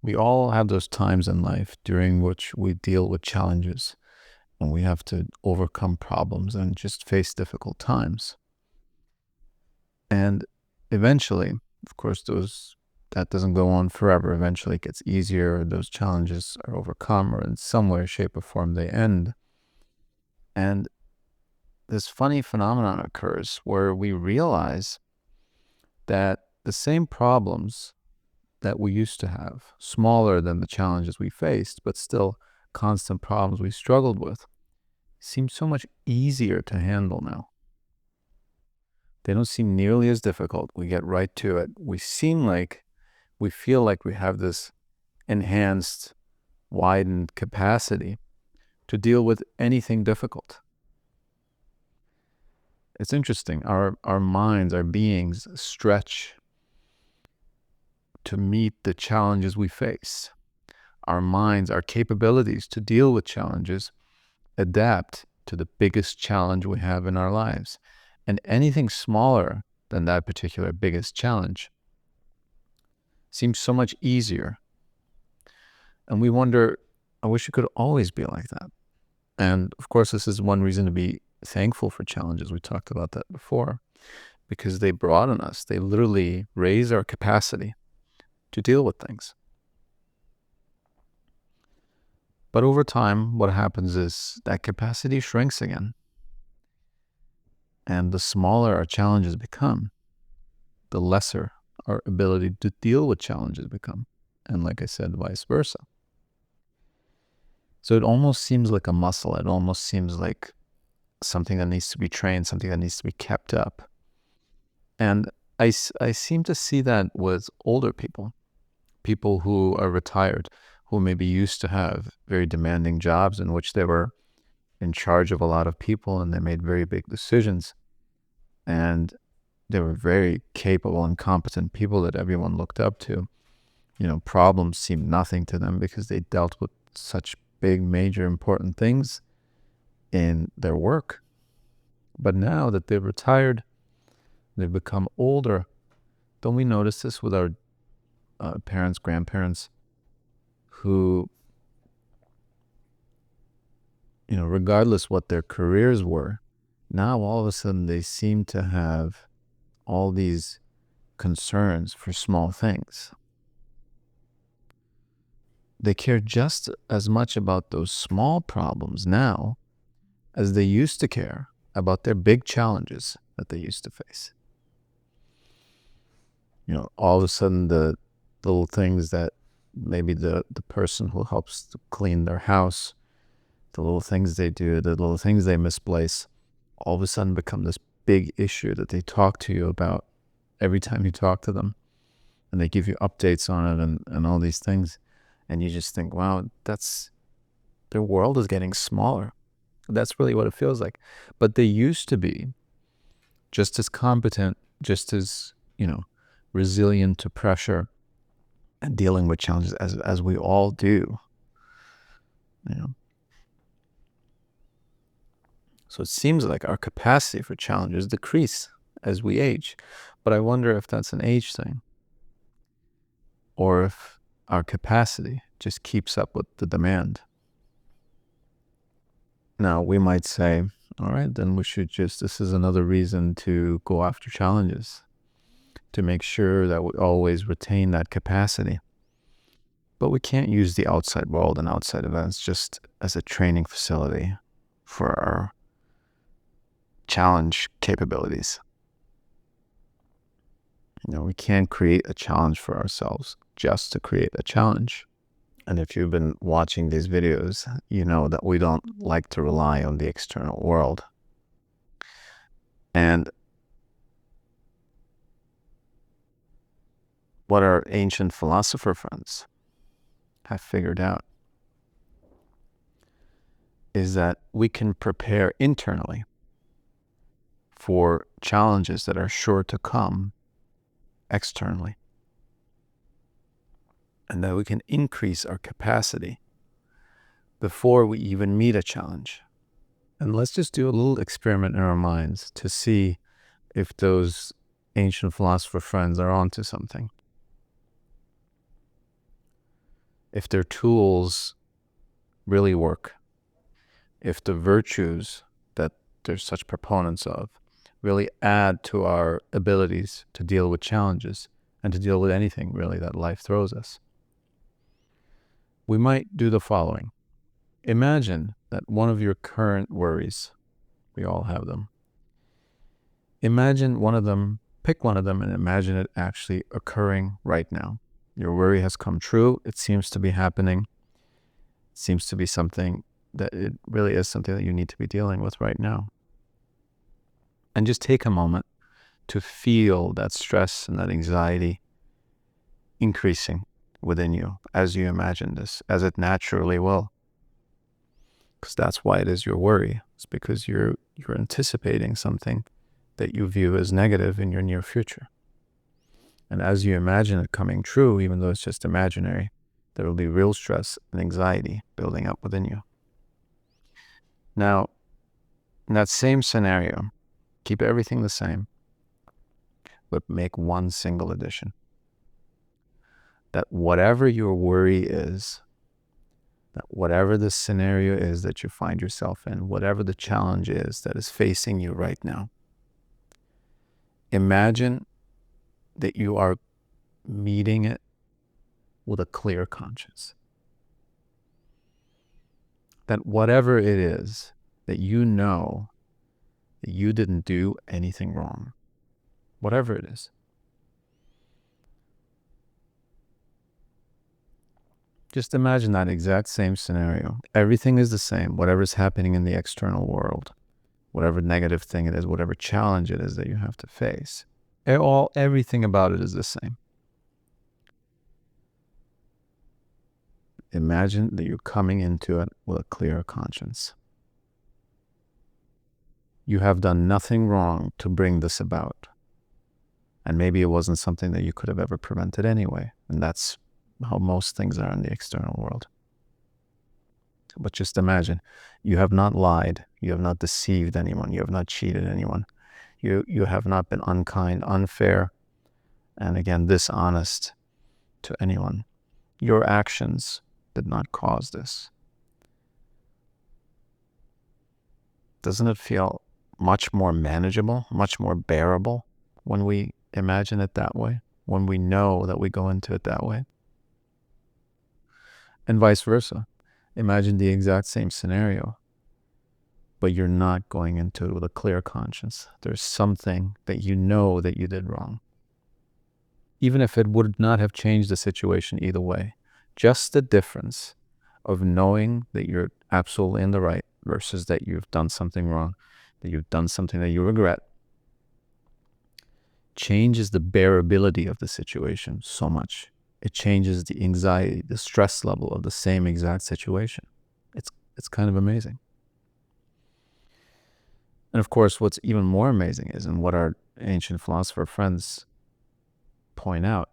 We all have those times in life during which we deal with challenges and we have to overcome problems and just face difficult times. And eventually, of course, that doesn't go on forever. Eventually it gets easier, those challenges are overcome, or in some way, shape, or form they end. And this funny phenomenon occurs where we realize that the same problems that we used to have, smaller than the challenges we faced, but still constant problems we struggled with, seem so much easier to handle now. They don't seem nearly as difficult. We get right to it. We feel like we have this enhanced, widened capacity to deal with anything difficult. It's interesting. Our minds, our beings stretch to meet the challenges we face. Our minds, our capabilities to deal with challenges adapt to the biggest challenge we have in our lives. And anything smaller than that particular biggest challenge seems so much easier. And we wonder, I wish it could always be like that. And of course, this is one reason to be thankful for challenges. We talked about that before, because they broaden us. They literally raise our capacity to deal with things. But over time, what happens is that capacity shrinks again. And the smaller our challenges become, the lesser our ability to deal with challenges become. And like I said, vice versa. So it almost seems like a muscle. It almost seems like something that needs to be trained, something that needs to be kept up. And I seem to see that with older people who are retired, who maybe used to have very demanding jobs in which they were in charge of a lot of people and they made very big decisions. And they were very capable and competent people that everyone looked up to. Problems seemed nothing to them because they dealt with such big, major, important things in their work. But now that they've retired, they've become older. Don't we notice this with our parents, grandparents, who, regardless what their careers were, now all of a sudden they seem to have all these concerns for small things. They care just as much about those small problems now as they used to care about their big challenges that they used to face. All of a sudden the little things that maybe the person who helps to clean their house, the little things they do, the little things they misplace, all of a sudden become this big issue that they talk to you about every time you talk to them. And they give you updates on it and all these things. And you just think, wow, their world is getting smaller. That's really what it feels like. But they used to be just as competent, just as, resilient to pressure and dealing with challenges as we all do. So it seems like our capacity for challenges decrease as we age. But I wonder if that's an age thing, or if our capacity just keeps up with the demand. Now, we might say, all right, then this is another reason to go after challenges, to make sure that we always retain that capacity. But we can't use the outside world and outside events just as a training facility for our challenge capabilities. We can't create a challenge for ourselves just to create a challenge. And if you've been watching these videos, you know that we don't like to rely on the external world. And what our ancient philosopher friends have figured out is that we can prepare internally for challenges that are sure to come externally, and that we can increase our capacity before we even meet a challenge. And let's just do a little experiment in our minds to see if those ancient philosopher friends are onto something. if their tools really work, if the virtues that there's such proponents of really add to our abilities to deal with challenges and to deal with anything really that life throws us. We might do the following. Imagine that one of your current worries, we all have them. Imagine one of them, pick one of them and imagine it actually occurring right now. Your worry has come true. It seems to be happening. It seems to be something that it really is something that you need to be dealing with right now. And just take a moment to feel that stress and that anxiety increasing within you as you imagine this, as it naturally will. Because that's why it is your worry. It's because you're anticipating something that you view as negative in your near future. And as you imagine it coming true, even though it's just imaginary, there will be real stress and anxiety building up within you. Now, in that same scenario, keep everything the same, but make one single addition. That whatever your worry is, that whatever the scenario is that you find yourself in, whatever the challenge is that is facing you right now, imagine that you are meeting it with a clear conscience. That whatever it is that you know that you didn't do anything wrong, whatever it is, just imagine that exact same scenario. Everything is the same, whatever's happening in the external world, whatever negative thing it is, whatever challenge it is that you have to face. Everything about it is the same. Imagine that you're coming into it with a clear conscience. You have done nothing wrong to bring this about. And maybe it wasn't something that you could have ever prevented anyway. And that's how most things are in the external world. But just imagine, you have not lied, you have not deceived anyone, you have not cheated anyone, you have not been unkind, unfair, and again, dishonest to anyone. Your actions did not cause this. Doesn't it feel much more manageable, much more bearable when we imagine it that way, when we know that we go into it that way? And vice versa. Imagine the exact same scenario, but you're not going into it with a clear conscience. There's something that you know that you did wrong. Even if it would not have changed the situation either way, just the difference of knowing that you're absolutely in the right versus that you've done something wrong, that you've done something that you regret, changes the bearability of the situation so much. It changes the anxiety, the stress level of the same exact situation. It's kind of amazing. And of course, what's even more amazing is, and what our ancient philosopher friends point out,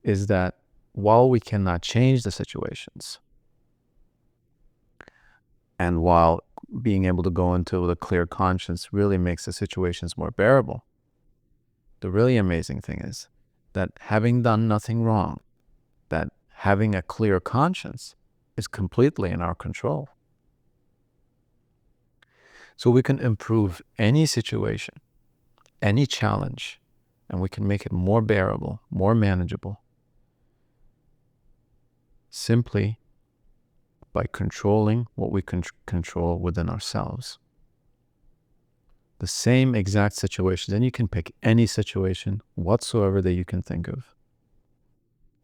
is that while we cannot change the situations, and while being able to go into with a clear conscience really makes the situations more bearable, the really amazing thing is that having done nothing wrong, that having a clear conscience is completely in our control. So we can improve any situation, any challenge, and we can make it more bearable, more manageable, simply by controlling what we can control within ourselves. The same exact situations, and you can pick any situation whatsoever that you can think of.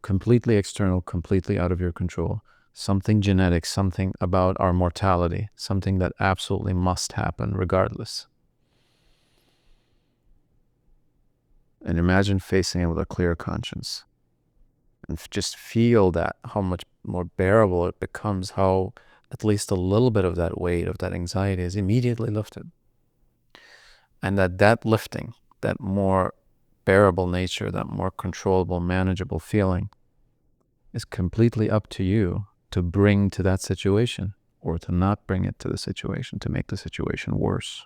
Completely external, completely out of your control. Something genetic, something about our mortality, something that absolutely must happen regardless. And imagine facing it with a clear conscience. And just feel that, how much more bearable it becomes, how at least a little bit of that weight, of that anxiety is immediately lifted. And that lifting, that more bearable nature, that more controllable, manageable feeling is completely up to you to bring to that situation or to not bring it to the situation, to make the situation worse.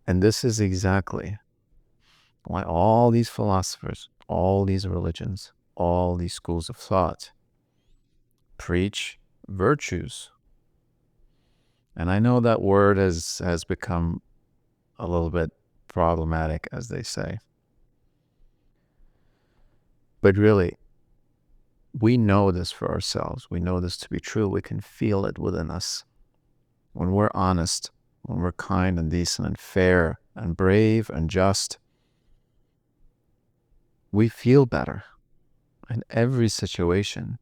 And this is exactly why all these philosophers all these religions, all these schools of thought preach virtues. And I know that word has become a little bit problematic, as they say. But really, we know this for ourselves. We know this to be true. We can feel it within us. When we're honest, when we're kind and decent and fair and brave and just, we feel better. And every situation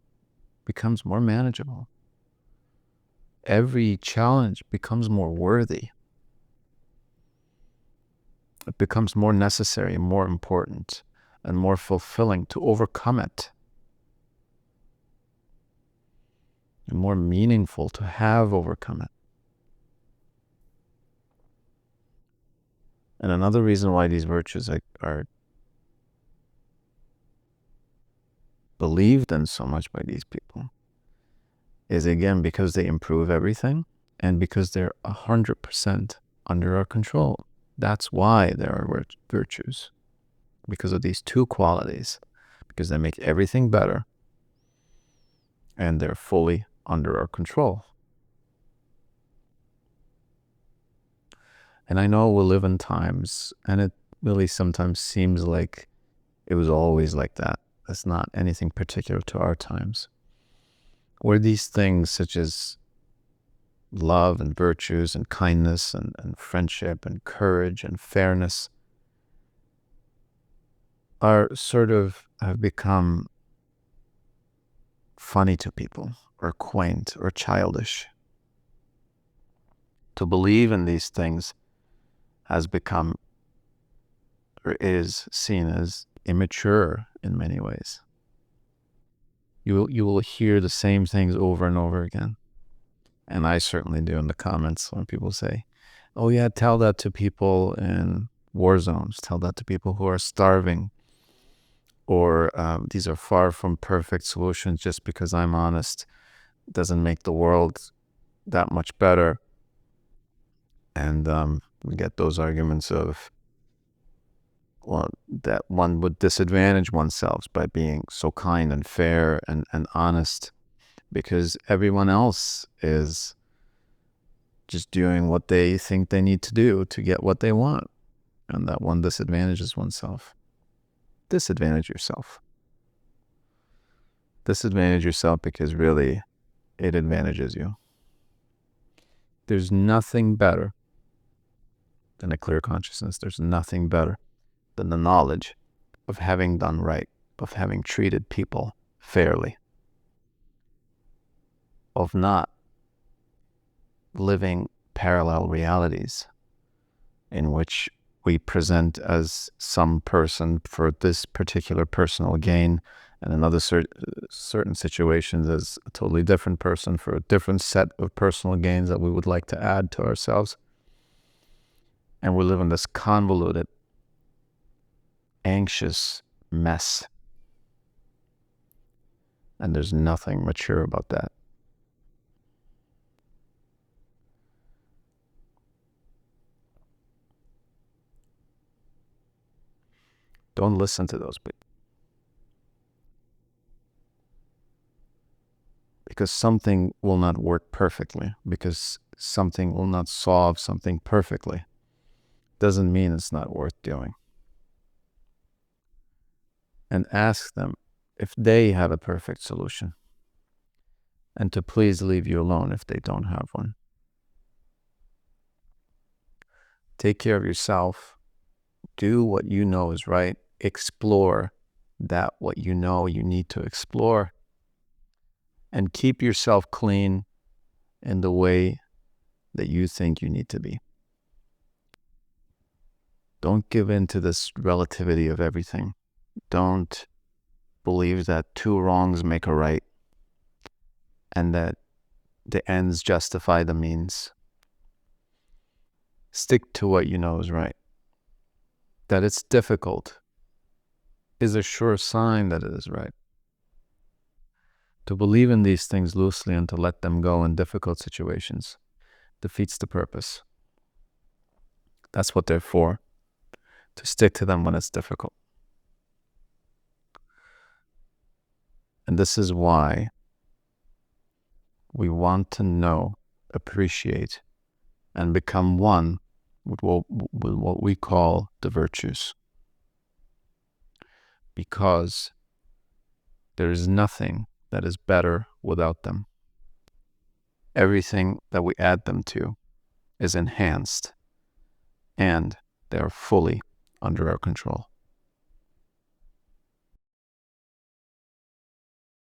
becomes more manageable. Every challenge becomes more worthy. It becomes more necessary, more important, and more fulfilling to overcome it, and more meaningful to have overcome it. And another reason why these virtues are believed in so much by these people is, again, because they improve everything and because they're 100% under our control. That's why there are virtues, because of these two qualities, because they make everything better and they're fully under our control. And I know we live in times, and it really sometimes seems like it was always like that. That's not anything particular to our times, where these things such as love and virtues and kindness and friendship and courage and fairness are sort of have become funny to people, or quaint, or childish. To believe in these things has become, or is seen as, immature in many ways. You will hear the same things over and over again. And I certainly do in the comments when people say, oh yeah, tell that to people in war zones, tell that to people who are starving, or these are far from perfect solutions. Just because I'm honest doesn't make the world that much better. And we get those arguments of, well, that one would disadvantage oneself by being so kind and fair and honest, because everyone else is just doing what they think they need to do to get what they want. And that one disadvantages oneself. Disadvantage yourself. Disadvantage yourself because really it advantages you. There's nothing better than a clear consciousness. There's nothing better than the knowledge of having done right, of having treated people fairly, of not living parallel realities in which we present as some person for this particular personal gain, and another certain situations as a totally different person for a different set of personal gains that we would like to add to ourselves. And we live in this convoluted, anxious mess. And there's nothing mature about that. Don't listen to those people. Because something will not work perfectly, because something will not solve something perfectly, doesn't mean it's not worth doing. And ask them if they have a perfect solution, and to please leave you alone if they don't have one. Take care of yourself. Do what you know is right. Explore that what you know you need to explore. And keep yourself clean in the way that you think you need to be. Don't give in to this relativity of everything. Don't believe that two wrongs make a right, and that the ends justify the means. Stick to what you know is right. That it's difficult is a sure sign that it is right. To believe in these things loosely and to let them go in difficult situations defeats the purpose. That's what they're for, to stick to them when it's difficult. And this is why we want to know, appreciate, and become one with what we call the virtues. Because there is nothing that is better without them. Everything that we add them to is enhanced, and they are fully under our control.